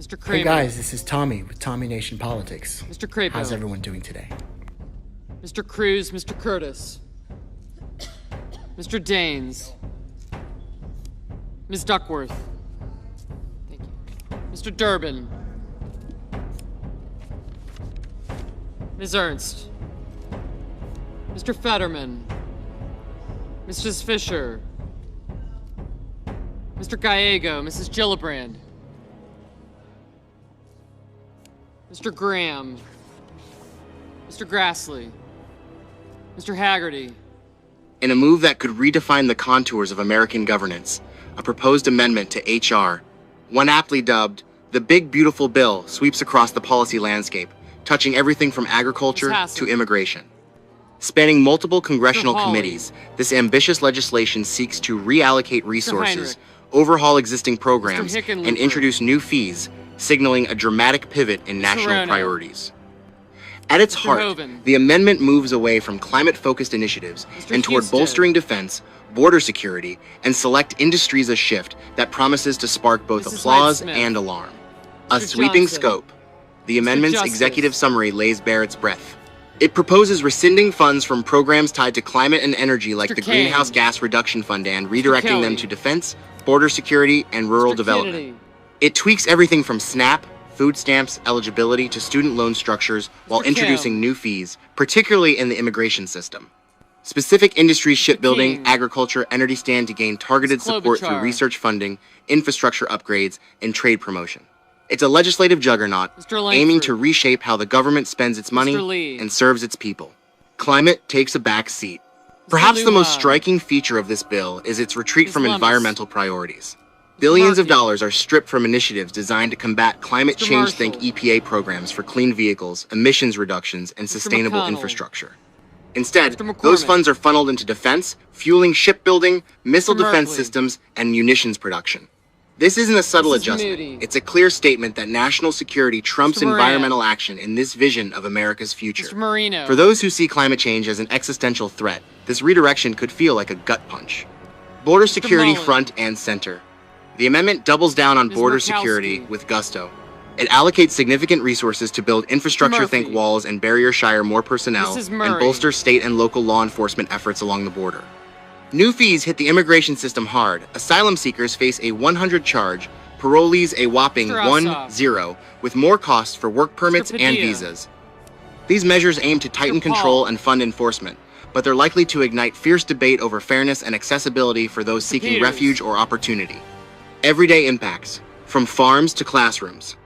Mr. Kramer. Hey guys, this is Tommy with Tommy Nation Politics. Mr. Crapo. How's everyone doing today? Mr. Cruz, Mr. Curtis. Mr. Daines. Ms. Duckworth. Thank you. Mr. Durbin. Ms. Ernst. Mr. Fetterman. Mrs. Fisher. Mr. Gallego, Mrs. Gillibrand. Mr. Graham. Mr. Grassley. Mr. Haggerty. In a move that could redefine the contours of American governance, a proposed amendment to H.R., one aptly dubbed, the Big Beautiful Bill, sweeps across the policy landscape, touching everything from agriculture to immigration. Spanning multiple congressional committees, this ambitious legislation seeks to reallocate resources, overhaul existing programs, and introduce new fees, signaling a dramatic pivot in national priorities. At its heart, the amendment moves away from climate-focused initiatives and toward bolstering defense, border security, and select industries, a shift that promises to spark both applause and alarm. A sweeping scope, the amendment's executive summary lays bare its breadth. It proposes rescinding funds from programs tied to climate and energy like the Greenhouse Gas Reduction Fund and redirecting them to defense, border security, and rural development. It tweaks everything from SNAP, food stamps, eligibility to student loan structures while introducing new fees, particularly in the immigration system. Specific industries, shipbuilding, agriculture, energy stand to gain targeted support through research funding, infrastructure upgrades, and trade promotion. It's a legislative juggernaut aiming to reshape how the government spends its money and serves its people. Climate takes a back seat. Perhaps the most striking feature of this bill is its retreat from environmental priorities. Billions of dollars are stripped from initiatives designed to combat climate change. Think EPA programs for clean vehicles, emissions reductions, and sustainable infrastructure. Instead, those funds are funneled into defense, fueling shipbuilding, missile defense systems, and munitions production. This isn't a subtle adjustment. It's a clear statement that national security trumps environmental action in this vision of America's future. For those who see climate change as an existential threat, this redirection could feel like a gut punch. Border security front and center. The amendment doubles down on border security with gusto. It allocates significant resources to build infrastructure, think walls and barriers, shire more personnel, and bolster state and local law enforcement efforts along the border. New fees hit the immigration system hard. Asylum seekers face a 100 charge, parolees a whopping 10, with more costs for work permits and visas. These measures aim to tighten control and fund enforcement, but they're likely to ignite fierce debate over fairness and accessibility for those seeking refuge or opportunity. Everyday impacts, from farms to classrooms.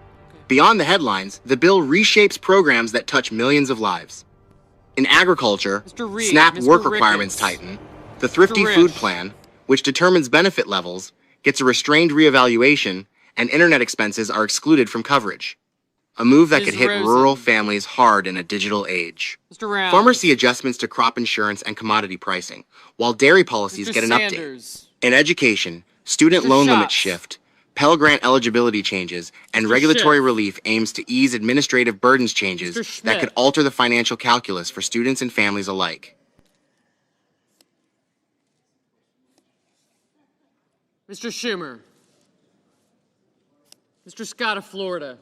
Beyond the headlines, the bill reshapes programs that touch millions of lives. In agriculture, SNAP work requirements tighten. The Thrifty Food Plan, which determines benefit levels, gets a restrained reevaluation, and internet expenses are excluded from coverage. A move that could hit rural families hard in a digital age. Farmers see adjustments to crop insurance and commodity pricing, while dairy policies get an update. In education, student loan limits shift, Pell Grant eligibility changes, and regulatory relief aims to ease administrative burdens changes that could alter the financial calculus for students and families alike. Mr. Schumer. Mr. Scott of Florida.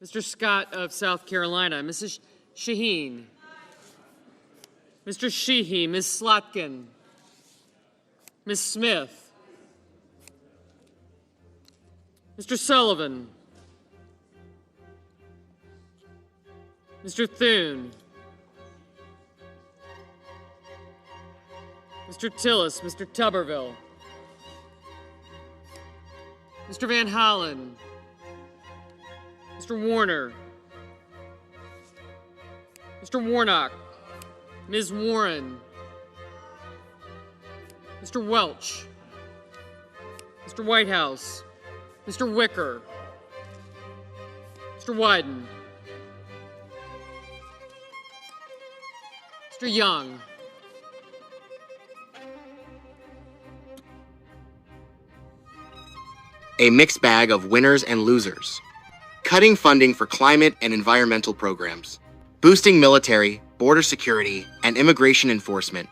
Mr. Scott of South Carolina. Mrs. Shaheen. Mr. Sheehy. Ms. Slotkin. Ms. Smith. Mr. Sullivan. Mr. Thune. Mr. Tillis, Mr. Tuberville, Mr. Van Hollen, Mr. Warner, Mr. Warnock, Ms. Warren, Mr. Welch, Mr. Whitehouse, Mr. Wicker, Mr. Wyden, Mr. Young, a mixed bag of winners and losers. Cutting funding for climate and environmental programs. Boosting military, border security, and immigration enforcement.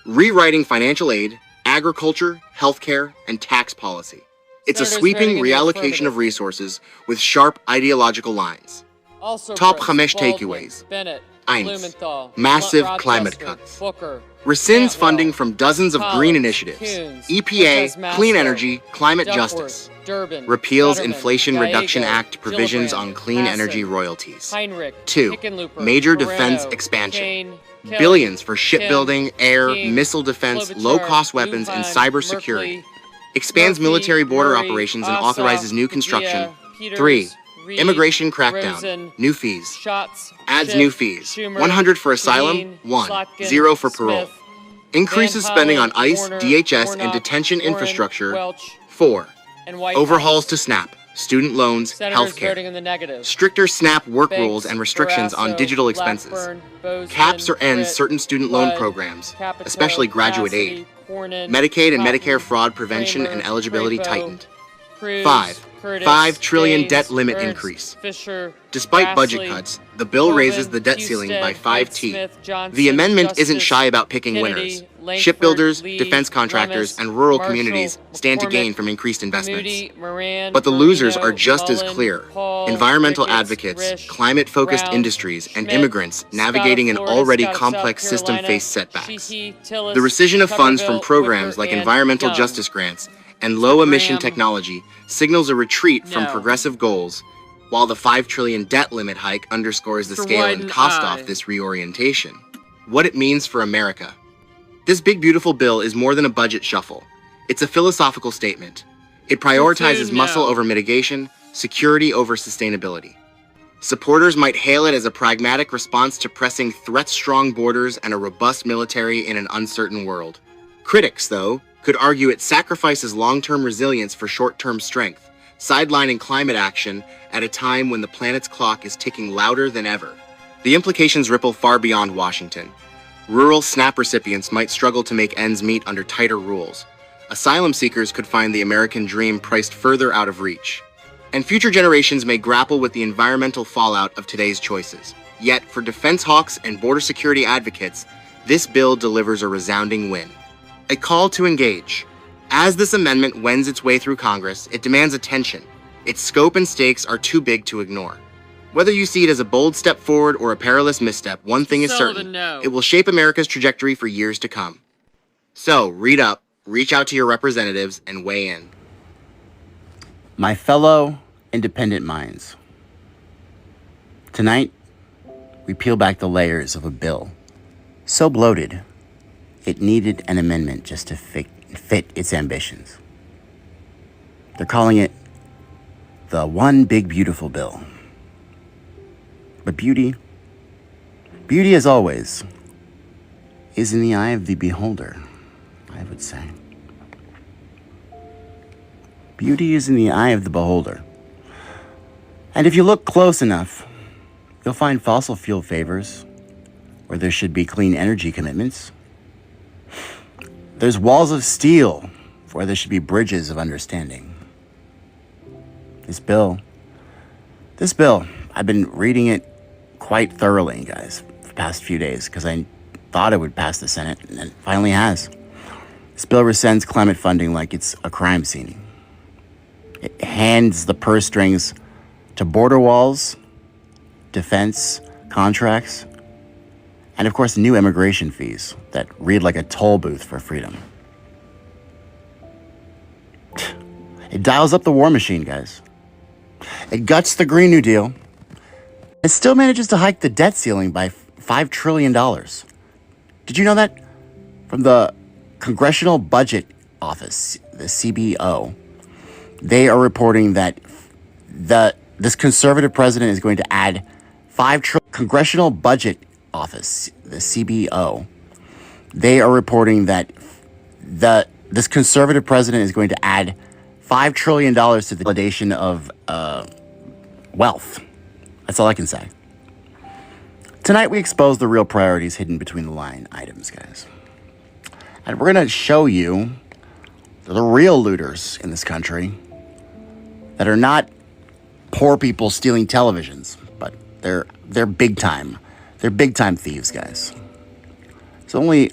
Rewriting financial aid, agriculture, healthcare, and tax policy. It's a Senators sweeping voting in the reallocation affirmative. of resources with sharp ideological lines. Also Top present, Hamesh Baldwin, takeaways. Bennett, Eins. Blumenthal, Massive Rochester, climate cuts. Booker, Rescinds Cantwell, funding from dozens of green Collins, initiatives. Coons, EPA, Cortez clean Masto, energy, climate Duckworth, justice. Durbin, Repeals Fetterman, Inflation Reduction Gallego, Act provisions Gillibrand, on clean Hassan, energy royalties. Heinrich, 2. Hickenlooper, Major Moreno, defense expansion. Kane, Kelly, Billions for Kim, shipbuilding, air, King, missile defense, Klobuchar, low-cost weapons, and Lujan, cybersecurity. Merkley, Expands Murphy, military border Murray, operations and Ossoff, authorizes new Padilla, construction. Peters, 3. Reed, Immigration crackdown. Rosen, New fees. Schatz, Adds Schiff, new fees. Schumer, 100 for asylum, Kadeen, 1. Slotkin, 0 for parole. Smith, Increases Van spending on Hollen, ICE, Warner, DHS, and Warnock, detention Warren, infrastructure. Welch, 4. and White Overhauls House. to SNAP, student loans, Senators healthcare. voting in the negative. Stricter SNAP work Banks, rules and restrictions on Barrasso, digital expenses. Blackburn, Bozeman, Caps or ends Britt, certain student loan Flood, programs, Capito, especially graduate Cassidy, aid. Cornyn, Medicaid and Cotton, Medicare fraud prevention Kramer, and eligibility Crapo, tightened. Cruz, 5. Curtis, 5 trillion Gaines, debt limit Ernst, increase. Fisher, Despite budget Grassley, cuts, the bill Corbin, raises the debt ceiling by Husted, 5T. Smith, Johnson, The amendment Justice, isn't shy about picking Kennedy, winners. Langford, Shipbuilders, Lee, defense contractors, Lemus, and rural Marshall, communities stand to McCormick, gain from increased investments. Moody, Moran, But the losers Marino, are just as Mullen, clear. Paul, Environmental Ricketts, advocates, Risch, climate-focused Brown, industries, and Schmidt, immigrants Scott navigating of an Florida, already Scott of complex South system Carolina, face setbacks. Sheehy, Tillis, The rescission of funds from Tuberville, programs Wicker, like and environmental Young. justice grants and low-emission Graham. technology signals a retreat from No. progressive goals, while the 5 trillion debt limit hike underscores the For scale and Wyden, cost aye. off this reorientation. What it means for America. This big beautiful bill is more than a budget shuffle. It's a philosophical statement. It prioritizes no. muscle over mitigation, security over sustainability. Supporters might hail it as a pragmatic response to pressing threat-strong borders and a robust military in an uncertain world. Critics, though, could argue it sacrifices long-term resilience for short-term strength, sidelining climate action at a time when the planet's clock is ticking louder than ever. The implications ripple far beyond Washington. Rural SNAP recipients might struggle to make ends meet under tighter rules. Asylum seekers could find the American dream priced further out of reach. And future generations may grapple with the environmental fallout of today's choices. Yet, for defense hawks and border security advocates, this bill delivers a resounding win. A call to engage. As this amendment wends its way through Congress, it demands attention. Its scope and stakes are too big to ignore. Whether you see it as a bold step forward or a perilous misstep, one thing is Sullivan, certain. no. It will shape America's trajectory for years to come. So, read up, reach out to your representatives, and weigh in. My fellow independent minds, tonight we peel back the layers of a bill so bloated it needed an amendment just to fit its ambitions. They're calling it the One Big Beautiful Bill. But beauty as always, is in the eye of the beholder, I would say. Beauty is in the eye of the beholder. And if you look close enough, you'll find fossil fuel favors where there should be clean energy commitments. There's walls of steel where there should be bridges of understanding. This bill, I've been reading it quite thoroughly, guys, for the past few days, because I thought it would pass the Senate, and it finally has. This bill rescinds climate funding like it's a crime scene. It hands the purse strings to border walls, defense contracts, and of course new immigration fees that read like a toll booth for freedom. It dials up the war machine, guys. It guts the Green New Deal. It still manages to hike the debt ceiling by $5 trillion. Did you know that? From the Congressional Budget Office, the CBO, they are reporting that this conservative president is going to add Congressional Budget Office, the CBO, they are reporting that this conservative president is going to add $5 trillion to the validation of wealth. That's all I can say. Tonight we expose the real priorities hidden between the line items, guys. And we're going to show you the real looters in this country that are not poor people stealing televisions, but they're big time. They're big time thieves, guys. There's only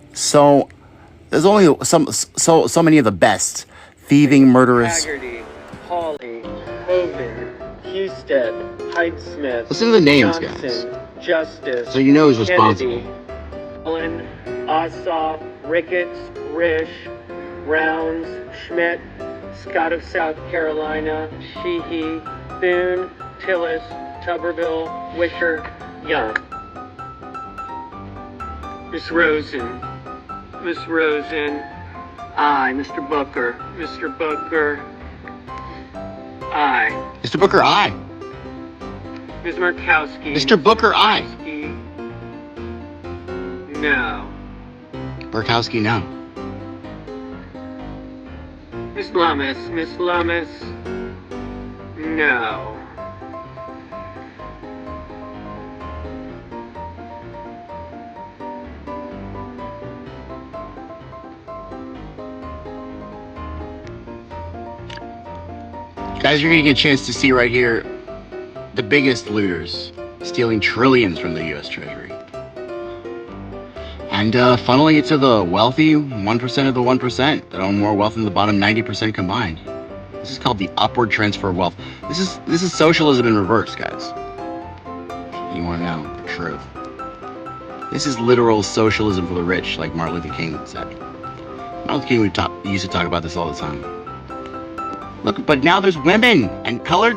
so many of the best thieving murderers. Haggerty, Hawley, Hogan, Husted, Heidsmith. Listen to the names, Johnson, guys. Justice. So you know who's Kennedy, responsible. Allen, Ossoff, Ricketts, Risch, Rounds, Schmidt, Scott of South Carolina, Sheehy, Boone, Tillis, Tuberville, Wisher, Young. Miss Rosen. Miss Rosen. Aye. Mr. Booker. Mr. Booker. Aye. Mr. Booker, aye. Ms. Murkowski. Mr. Booker, aye. Murkowski. No. Burkowski, no. Miss Lummis. Miss Lummis. No. Guys, you're gonna get a chance to see right here the biggest looters stealing trillions from the U.S. Treasury. And funneling it to the wealthy 1% of the 1% that own more wealth than the bottom 90% combined. This is called the upward transfer of wealth. This is socialism in reverse, guys. You want to know the truth. This is literal socialism for the rich, like Martin Luther King said. Martin Luther King used to talk about this all the time. Look, but now there's women and colored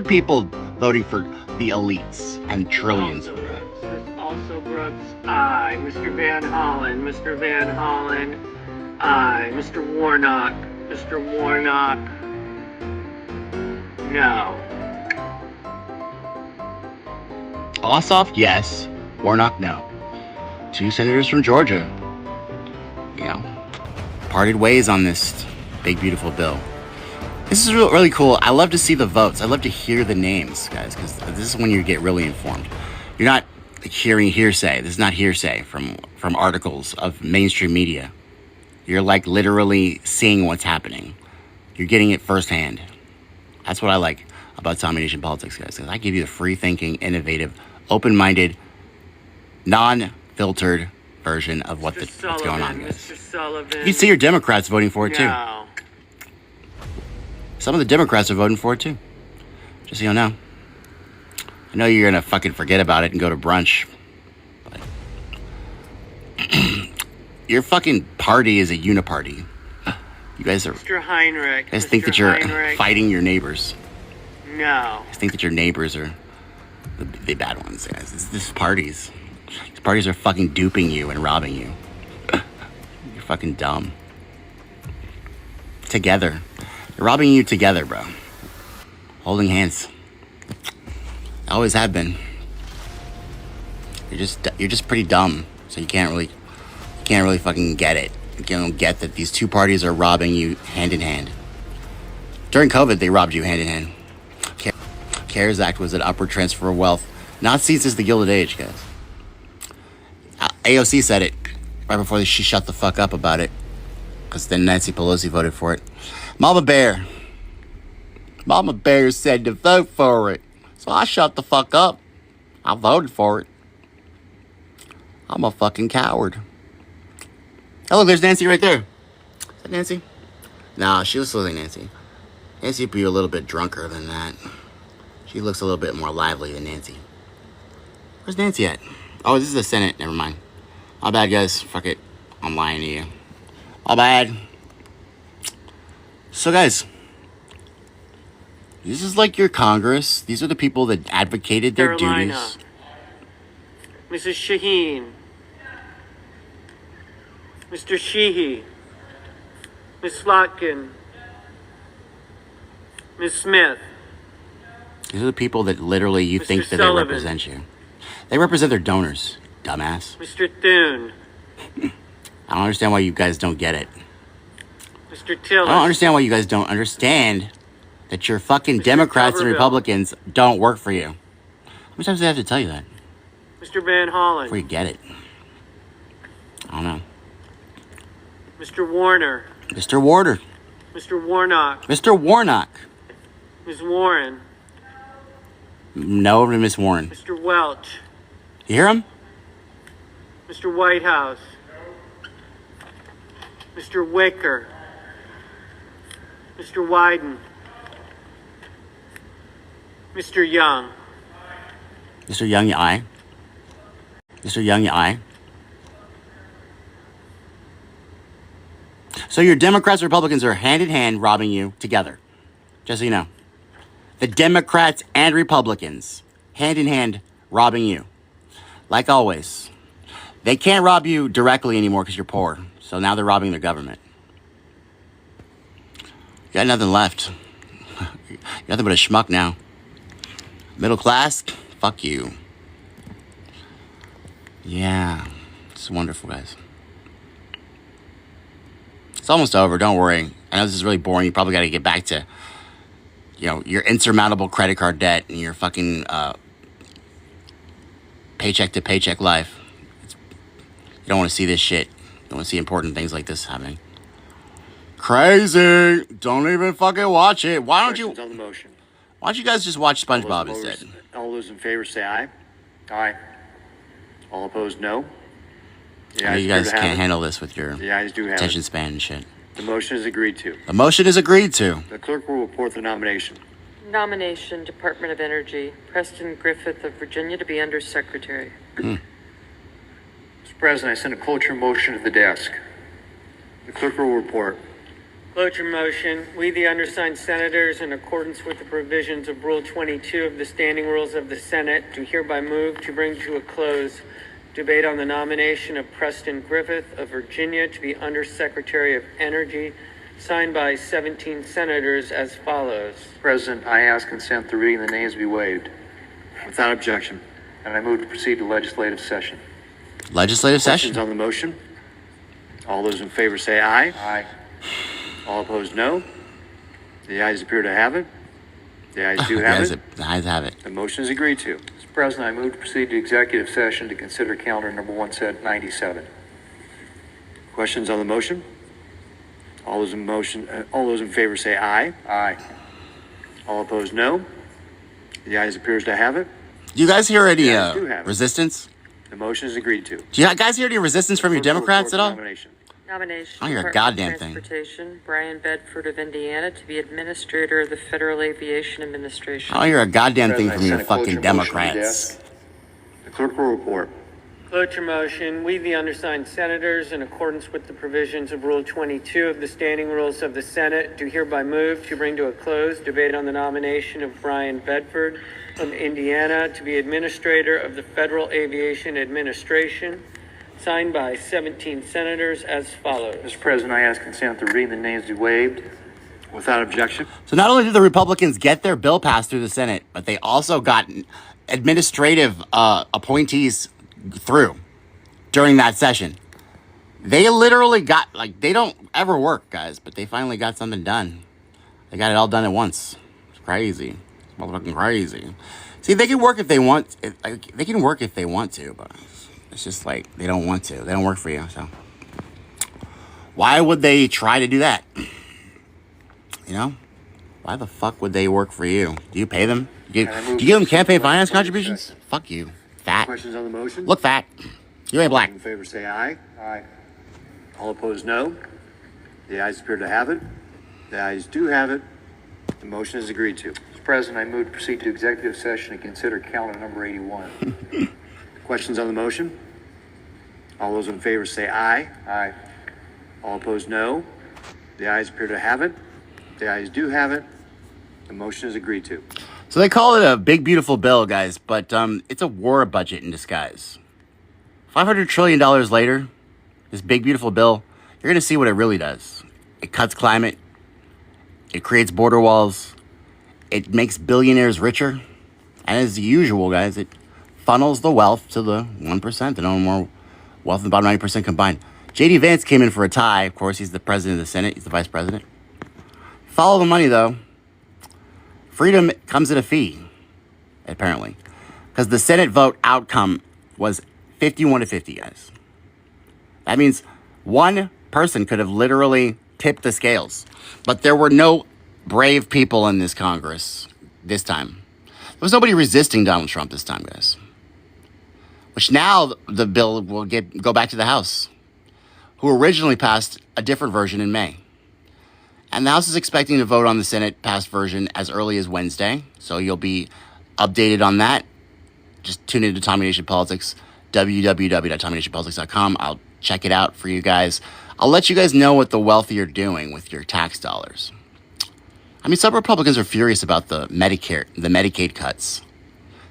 people voting for the elites and trillions of them. Also Brooks, aye. Mr. Van Hollen, Mr. Van Hollen, aye. Mr. Warnock, Mr. Warnock, no. Ossoff, yes. Warnock, no. 2 senators from Georgia. You know, Parted ways on this big, beautiful bill. This is really cool. I love to see the votes. I love to hear the names, guys, because this is when you get really informed. You're not hearing hearsay. This is not hearsay from articles of mainstream media. You're like literally seeing what's happening. You're getting it firsthand. That's what I like about Tommy Nation Politics, guys. I give you the free-thinking, innovative, open-minded, non-filtered version of what's going on, guys. Mr. Sullivan. You can see your Democrats voting for it, too. No. Some of the Democrats are voting for it, too. Just so you know. I know you're going to fucking forget about it and go to brunch. But your fucking party is a uniparty. You guys are... Mr. Heinrich. You guys think that you're fighting your neighbors. No. You guys think that your neighbors are the bad ones, guys. This is parties. These parties are fucking duping you and robbing you. You're fucking dumb. Together. They're robbing you together, bro. Holding hands. Always have been. You're just pretty dumb, so you can't really fucking get it. You don't get that these two parties are robbing you hand in hand. During COVID, they robbed you hand in hand. CARES Act was an upward transfer of wealth, not seen since the Gilded Age, guys. AOC said it right before she shut the fuck up about it, because then Nancy Pelosi voted for it. Mama Bear said to vote for it, so I shut the fuck up. I voted for it. I'm a fucking coward. Oh, look, there's Nancy right there. Is that Nancy? Nah, she looks like Nancy. Nancy would be a little bit drunker than that. She looks a little bit more lively than Nancy. Where's Nancy at? Oh, this is the Senate. Never mind. My bad, guys. Fuck it. I'm lying to you. My bad. So, guys, this is like your Congress. These are the people that advocated their Carolina. duties. Mrs. Shaheen. Mr. Sheehy. Miss Slotkin. Miss Smith. These are the people that literally you Mr. think that Sullivan. they represent you. They represent their donors, dumbass. Mr. Thune. I don't understand why you guys don't get it. Mr. I Tillis. don't understand why you guys don't understand that your fucking Mr. Democrats and Tuberville. Republicans don't work for you. How many times do they have to tell you that Mr. Van Hollen. before you get it? I don't know. Mr. Warner. Mr. Warder. Mr. Warnock. Mr. Warnock. Ms. Warren. No over to Miss Warren. Mr. Welch. You hear him? Mr. Whitehouse. Mr. Wicker. Mr. Wyden, Mr. Young, Mr. Young, aye. Mr. Young, aye. So your Democrats and Republicans are hand in hand robbing you together. Just so you know. The Democrats and Republicans, hand in hand, robbing you. Like always. They can't rob you directly anymore because you're poor. So now they're robbing their government. You got nothing left. You're nothing but a schmuck now. Middle class? Fuck you. Yeah. It's wonderful, guys. It's almost over. Don't worry. I know this is really boring. You probably got to get back to, your insurmountable credit card debt and your fucking paycheck to paycheck life. You don't want to see this shit. You don't want to see important things like this happening. Crazy. Don't even fucking watch it. Why don't you? On the motion. Why don't you guys just watch SpongeBob instead? All those in favor say aye. Aye. All opposed, no. I know you guys can't handle this with your The ayes do have attention it. span and shit. The motion is agreed to. The motion is agreed to. The clerk will report the nomination. Nomination, Department of Energy, Preston Griffith of Virginia to be Undersecretary. Mr. President, I send a cloture motion to the desk. The clerk will report. Cloture motion, we the undersigned senators, in accordance with the provisions of Rule 22 of the Standing Rules of the Senate, do hereby move to bring to a close debate on the nomination of Preston Griffith of Virginia to be Undersecretary of Energy, signed by 17 senators as follows. President, I ask consent the reading of the names be waived. Without objection. And I move to proceed to legislative session. Legislative Questions session. on the motion? All those in favor say aye. Aye. All opposed, no. The ayes appear to have it. The ayes do have it. The ayes have it. The motion is agreed to. Mr. President, I move to proceed to executive session to consider calendar number 197. Questions on the motion? All those in favor say aye. Aye. All opposed, no. The ayes appears to have it. Do you guys hear any The ayes do have it. resistance? The motion is agreed to. Do you guys hear any resistance from your Clerk will Democrats at report the all? nomination. Nomination, I don't hear a Department goddamn of thing. Transportation, Brian Bedford of Indiana to be Administrator of the Federal Aviation Administration. I don't hear a goddamn thing President, from I you send a fucking cloture motion to the Democrats. desk. The clerk will report. Cloture motion, we the undersigned senators, in accordance with the provisions of Rule 22 of the Standing Rules of the Senate, do hereby move to bring to a close debate on the nomination of Brian Bedford of Indiana to be Administrator of the Federal Aviation Administration, signed by 17 senators as follows. Mr. President, I ask consent the reading of the names be waived. Without objection. So not only did the Republicans get their bill passed through the Senate, but they also got administrative appointees through during that session. They literally got, they don't ever work, guys, but they finally got something done. They got it all done at once. It's crazy. It's motherfucking crazy. See, they can work if they want. They can work if they want to, but it's just they don't want to. They don't work for you, so why would they try to do that? Why the fuck would they work for you? Do you pay them? Do you give them campaign finance contributions? Fuck you, fat. Questions on the motion? Look fat. You ain't black. All in favor say aye. Aye. All opposed, no. The ayes appear to have it. The ayes do have it. The motion is agreed to. Mr. President, I move to proceed to executive session and consider calendar number 81. Questions on the motion? All those in favor say aye. Aye. All opposed, no. The ayes appear to have it. The ayes do have it. The motion is agreed to. So they call it a big, beautiful bill, guys, but it's a war budget in disguise. $500 trillion later, this big, beautiful bill, you're going to see what it really does. It cuts climate. It creates border walls. It makes billionaires richer. And as usual, guys, it funnels the wealth to the 1%. They own more wealth than the bottom 90% combined. JD Vance came in for a tie. Of course, he's the president of the Senate. He's the vice president. Follow the money, though. Freedom comes at a fee, apparently. Because the Senate vote outcome was 51 to 50, guys. That means one person could have literally tipped the scales. But there were no brave people in this Congress this time. There was nobody resisting Donald Trump this time, guys. Which now the bill will go back to the House, who originally passed a different version in May. And the House is expecting to vote on the Senate passed version as early as Wednesday. So you'll be updated on that. Just tune into Tommy Nation Politics, www.tommynationpolitics.com. I'll check it out for you guys. I'll let you guys know what the wealthy are doing with your tax dollars. I mean, some Republicans are furious about the Medicaid cuts.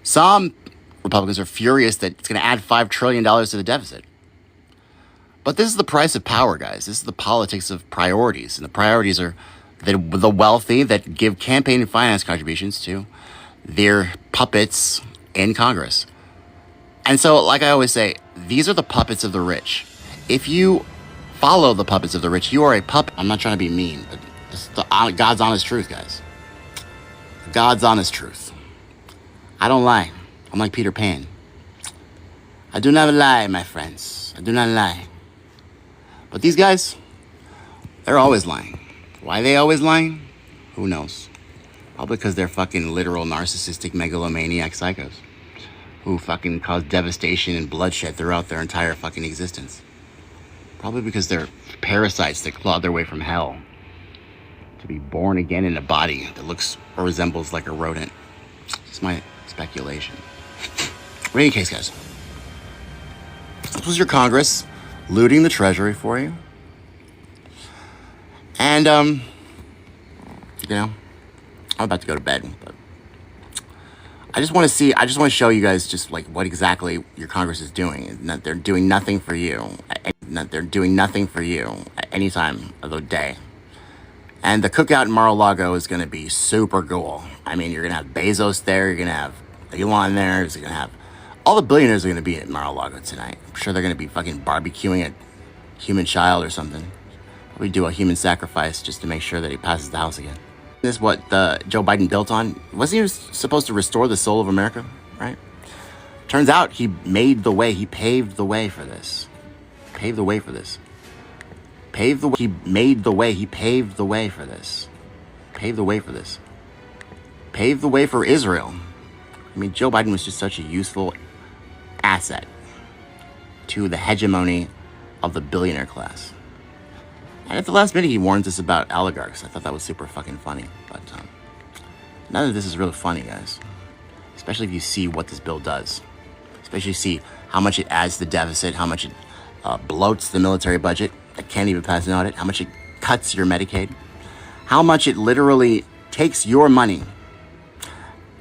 Some Republicans are furious that it's going to add $5 trillion to the deficit. But this is the price of power, guys. This is the politics of priorities. And the priorities are the wealthy that give campaign and finance contributions to their puppets in Congress. And so, like I always say, these are the puppets of the rich. If you follow the puppets of the rich, you are a puppet. I'm not trying to be mean, but it's God's honest truth, guys. God's honest truth. I don't lie. I'm like Peter Pan. I do not lie, my friends. I do not lie. But these guys, they're always lying. Why are they always lying? Who knows? Probably because they're fucking literal narcissistic megalomaniac psychos who fucking cause devastation and bloodshed throughout their entire fucking existence. Probably because they're parasites that clawed their way from hell to be born again in a body that looks or resembles like a rodent. It's my speculation. But in any case, guys, this was your Congress looting the Treasury for you. And, you know, I'm about to go to bed, but I just want to show you guys just like what exactly your Congress is doing. And that they're doing nothing for you. They're doing nothing for you at any time of the day. And the cookout in Mar-a-Lago is going to be super cool. I mean, you're going to have Bezos there. You're going to have Elon there. You're going to have all the billionaires are going to be at Mar-a-Lago tonight. I'm sure they're going to be fucking barbecuing a human child or something. We do a human sacrifice just to make sure that he passes the House again. This is what Joe Biden built on. Wasn't he supposed to restore the soul of America, right? Turns out he made the way. He paved the way for this. Paved the way for this. Paved the way. He made the way. He paved the way for this. Paved the way for this. Paved the way for Israel. I mean, Joe Biden was just such a useful asset to the hegemony of the billionaire class. And at the last minute, he warns us about oligarchs. I thought that was super fucking funny. But none of this is really funny, guys. Especially if you see what this bill does. Especially see how much it adds to the deficit, how much it bloats the military budget that can't even pass an audit, how much it cuts your Medicaid, how much it literally takes your money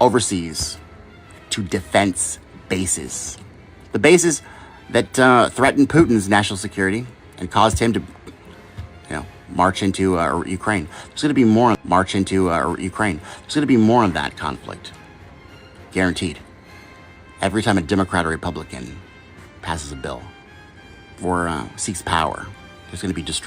overseas to defense bases. The bases that threatened Putin's national security and caused him to, march into Ukraine. There's going to be more march into Ukraine. There's going to be more of that conflict. Guaranteed. Every time a Democrat or Republican passes a bill or seeks power, there's going to be destruction.